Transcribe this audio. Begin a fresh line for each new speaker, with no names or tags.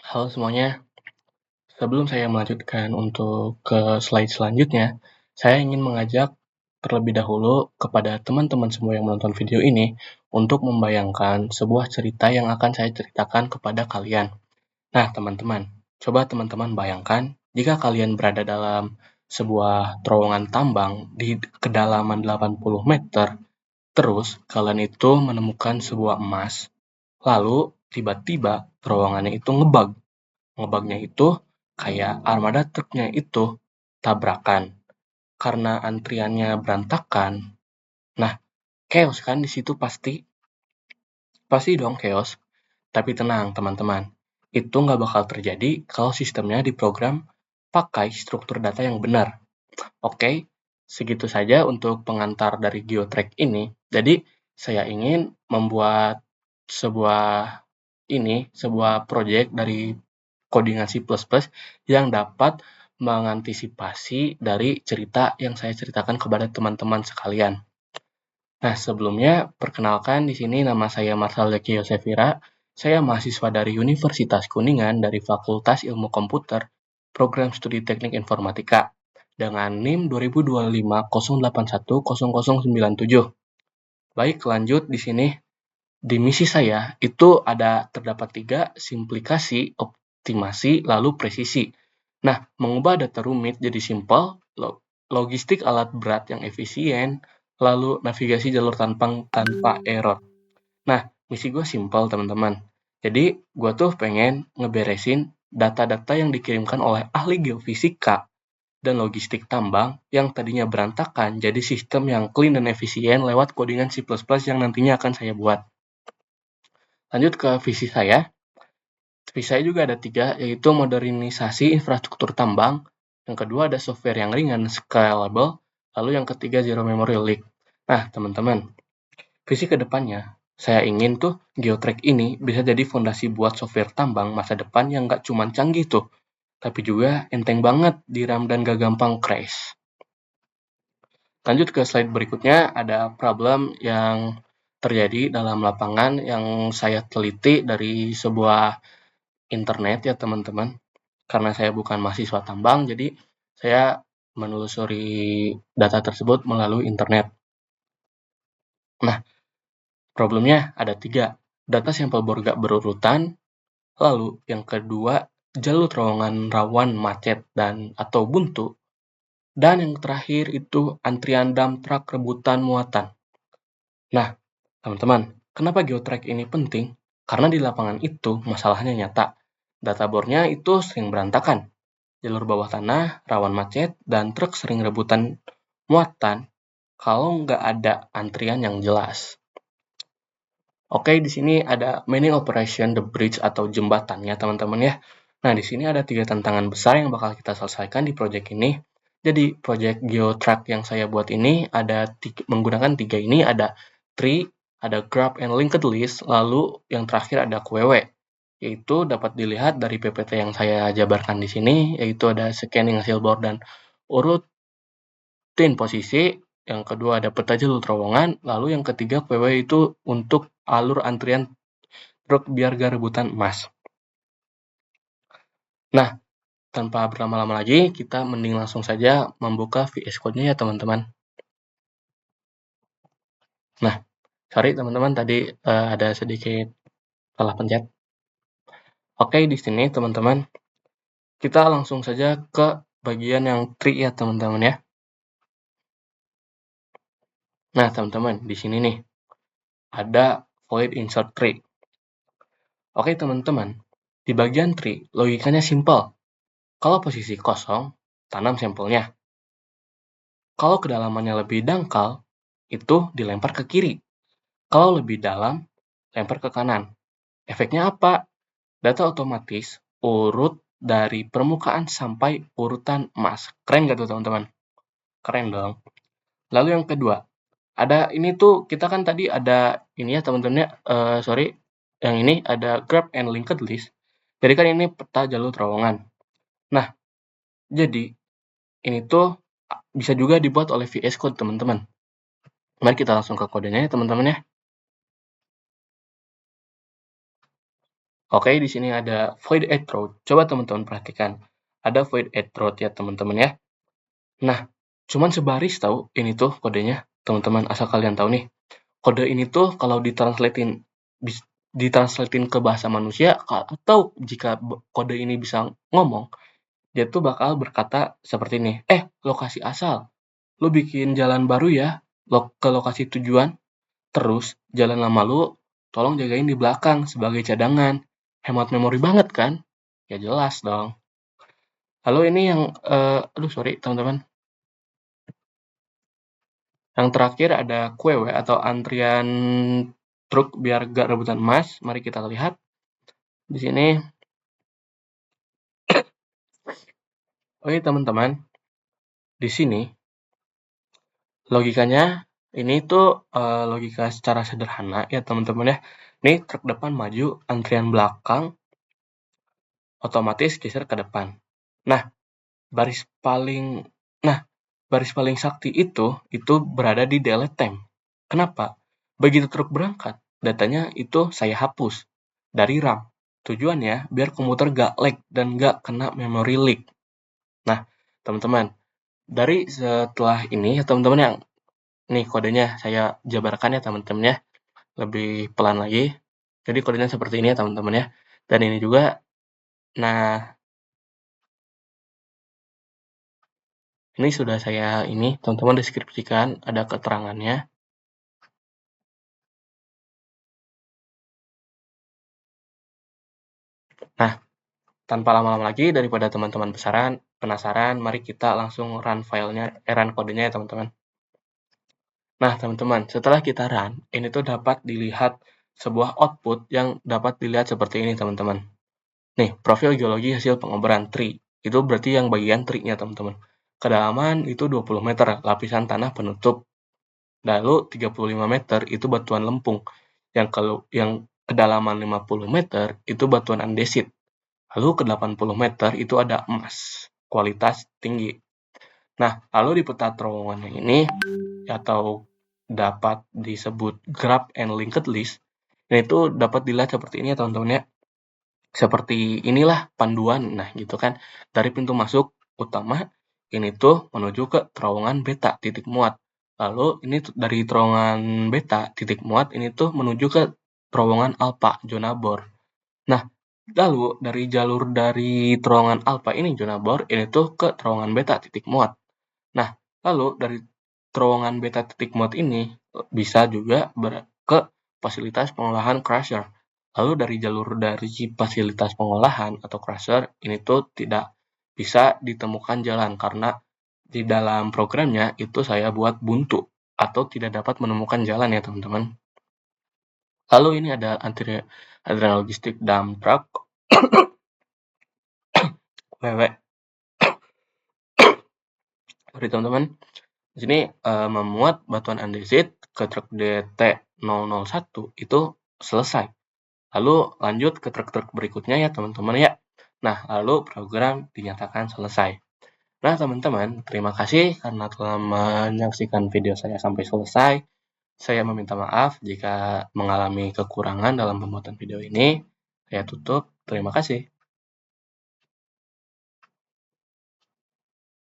Halo semuanya, sebelum saya melanjutkan untuk ke slide selanjutnya, saya ingin mengajak terlebih dahulu kepada teman-teman semua yang menonton video ini untuk membayangkan sebuah cerita yang akan saya ceritakan kepada kalian. Nah, teman-teman, coba teman-teman bayangkan jika kalian berada dalam sebuah terowongan tambang di kedalaman 80 meter, terus kalian itu menemukan sebuah emas, lalu tiba-tiba terowongannya itu ngebug. Ngebugnya itu kayak armada truknya itu tabrakan karena antriannya berantakan. Nah, chaos kan di situ pasti. Pasti dong chaos. Tapi tenang teman-teman, itu nggak bakal terjadi kalau sistemnya diprogram pakai struktur data yang benar. Oke, segitu saja untuk pengantar dari GeoTrack ini. Jadi, saya ingin membuat sebuah proyek dari codingan C++ yang dapat mengantisipasi dari cerita yang saya ceritakan kepada teman-teman sekalian. Nah, sebelumnya, perkenalkan di sini nama saya Marcel Zeki Yosefira. Saya mahasiswa dari Universitas Kuningan dari Fakultas Ilmu Komputer, Program Studi Teknik Informatika, dengan NIM 202508100097. Baik, lanjut di sini. Di misi saya, itu terdapat 3, simplikasi, optimasi, lalu presisi. Nah, mengubah data rumit jadi simpel, logistik alat berat yang efisien, lalu navigasi jalur tanpa error. Nah, misi gue simpel, teman-teman. Jadi, gue tuh pengen ngeberesin data-data yang dikirimkan oleh ahli geofisika dan logistik tambang yang tadinya berantakan jadi sistem yang clean dan efisien lewat codingan C++ yang nantinya akan saya buat. Lanjut ke visi saya. Visi saya juga ada 3, yaitu modernisasi infrastruktur tambang, yang kedua ada software yang ringan, scalable, lalu yang ketiga zero memory leak. Nah, teman-teman, visi kedepannya, saya ingin tuh GeoTrack ini bisa jadi fondasi buat software tambang masa depan yang nggak cuma canggih tuh, tapi juga enteng banget diram dan gak gampang crash. Lanjut ke slide berikutnya, ada problem yang terjadi dalam lapangan yang saya teliti dari sebuah internet ya teman-teman. Karena saya bukan mahasiswa tambang, jadi saya menelusuri data tersebut melalui internet. Nah, problemnya ada 3. Data sampel gak berurutan, lalu yang kedua, jalur terowongan rawan macet dan atau buntu, dan yang terakhir itu antrian dump truck rebutan muatan. Nah, teman-teman, kenapa GeoTrack ini penting? Karena di lapangan itu masalahnya nyata. Data bornya itu sering berantakan. Jalur bawah tanah, rawan macet, dan truk sering rebutan muatan kalau nggak ada antrian yang jelas. Oke, di sini ada mining operation the bridge atau jembatannya, teman-teman ya. Nah, di sini ada 3 tantangan besar yang bakal kita selesaikan di proyek ini. Jadi, proyek GeoTrack yang saya buat ini menggunakan 3 ini, ada tree, ada graph and linked list, lalu yang terakhir ada QW. Yaitu dapat dilihat dari PPT yang saya jabarkan di sini, yaitu ada scanning hasil bor dan urutin posisi, yang kedua ada peta jalur terowongan, lalu yang ketiga PW itu untuk alur antrian truk biar gak rebutan emas. Nah, tanpa berlama-lama lagi, kita mending langsung saja membuka VS Code-nya ya teman-teman. Nah, sorry teman-teman tadi ada sedikit salah pencet. Oke, di sini teman-teman, kita langsung saja ke bagian yang tree ya teman-teman ya. Nah, teman-teman, di sini nih ada void insert tree. Oke, teman-teman, di bagian tree logikanya simple. Kalau posisi kosong, tanam sampelnya. Kalau kedalamannya lebih dangkal, itu dilempar ke kiri. Kalau lebih dalam, lempar ke kanan. Efeknya apa? Data otomatis urut dari permukaan sampai urutan emas. Keren gak tuh teman-teman? Keren dong. Lalu yang kedua, ini tuh kita kan tadi ada ini ya teman-teman ya, yang ini ada grab and linked list. Jadi kan ini peta jalur terowongan. Nah, jadi ini tuh bisa juga dibuat oleh VS Code teman-teman. Mari kita langsung ke kodenya ya teman-teman ya. Oke, di sini ada void at road. Coba teman-teman perhatikan. Ada void at road ya teman-teman ya. Nah, cuman sebaris tahu ini tuh kodenya. Teman-teman, asal kalian tahu nih. Kode ini tuh kalau ditranslatein ke bahasa manusia, atau jika kode ini bisa ngomong, dia tuh bakal berkata seperti ini. Lokasi asal. Lu bikin jalan baru ya, ke lokasi tujuan. Terus, jalan lama lu, tolong jagain di belakang sebagai cadangan. Hemat memori banget kan? Ya jelas dong. Lalu ini yang, aduh sorry teman-teman. Yang terakhir ada QW atau antrian truk biar gak rebutan emas. Mari kita lihat. Di sini, oke teman-teman, di sini logikanya ini tuh logika secara sederhana ya teman-teman ya. Ini truk depan maju, antrian belakang otomatis geser ke depan. Nah, baris paling nah, baris paling sakti itu berada di delete time. Kenapa? Begitu truk berangkat, datanya itu saya hapus dari RAM. Tujuannya biar komputer gak lag dan gak kena memory leak. Nah, teman-teman, dari setelah ini ya teman-teman yang nih kodenya saya jabarkan ya teman-teman ya, lebih pelan lagi. Jadi kodenya seperti ini ya teman-teman ya. Dan ini juga, nah ini sudah saya ini teman-teman deskripsikan, ada keterangannya. Nah, tanpa lama-lama lagi daripada teman-teman penasaran, mari kita langsung run filenya, run kodenya ya teman-teman. Nah, teman-teman, setelah kita run, ini tuh dapat dilihat sebuah output yang dapat dilihat seperti ini, teman-teman. Nih, profil geologi hasil pengoboran tree. Itu berarti yang bagian tree-nya, teman-teman. Kedalaman itu 20 meter, lapisan tanah penutup. Lalu 35 meter itu batuan lempung. Yang kedalaman 50 meter itu batuan andesit. Lalu ke 80 meter itu ada emas, kualitas tinggi. Nah, lalu di peta terowongan ini, atau dapat disebut graph and linked list, ini tuh dapat dilihat seperti ini ya teman-teman ya. Seperti inilah panduan, nah gitu kan. Dari pintu masuk utama, ini tuh menuju ke terowongan beta titik muat. Lalu ini dari terowongan beta titik muat, ini tuh menuju ke terowongan alpha zona bor. Nah, lalu dari jalur dari terowongan alpha ini zona bor, ini tuh ke terowongan beta titik muat. Nah, lalu dari terowongan beta titik muat ini bisa juga ke fasilitas pengolahan crusher. Lalu dari jalur dari fasilitas pengolahan atau crusher ini tuh tidak bisa ditemukan jalan karena di dalam programnya itu saya buat buntu atau tidak dapat menemukan jalan ya teman-teman. Lalu ini ada antrian logistik dump truck WW. Sorry teman-teman. Di sini memuat batuan andesit ke truk DT001 itu selesai. Lalu lanjut ke truk-truk berikutnya ya teman-teman ya. Nah, lalu program dinyatakan selesai. Nah, teman-teman, terima kasih karena telah menyaksikan video saya sampai selesai. Saya meminta maaf jika mengalami kekurangan dalam pembuatan video ini. Saya tutup. Terima kasih.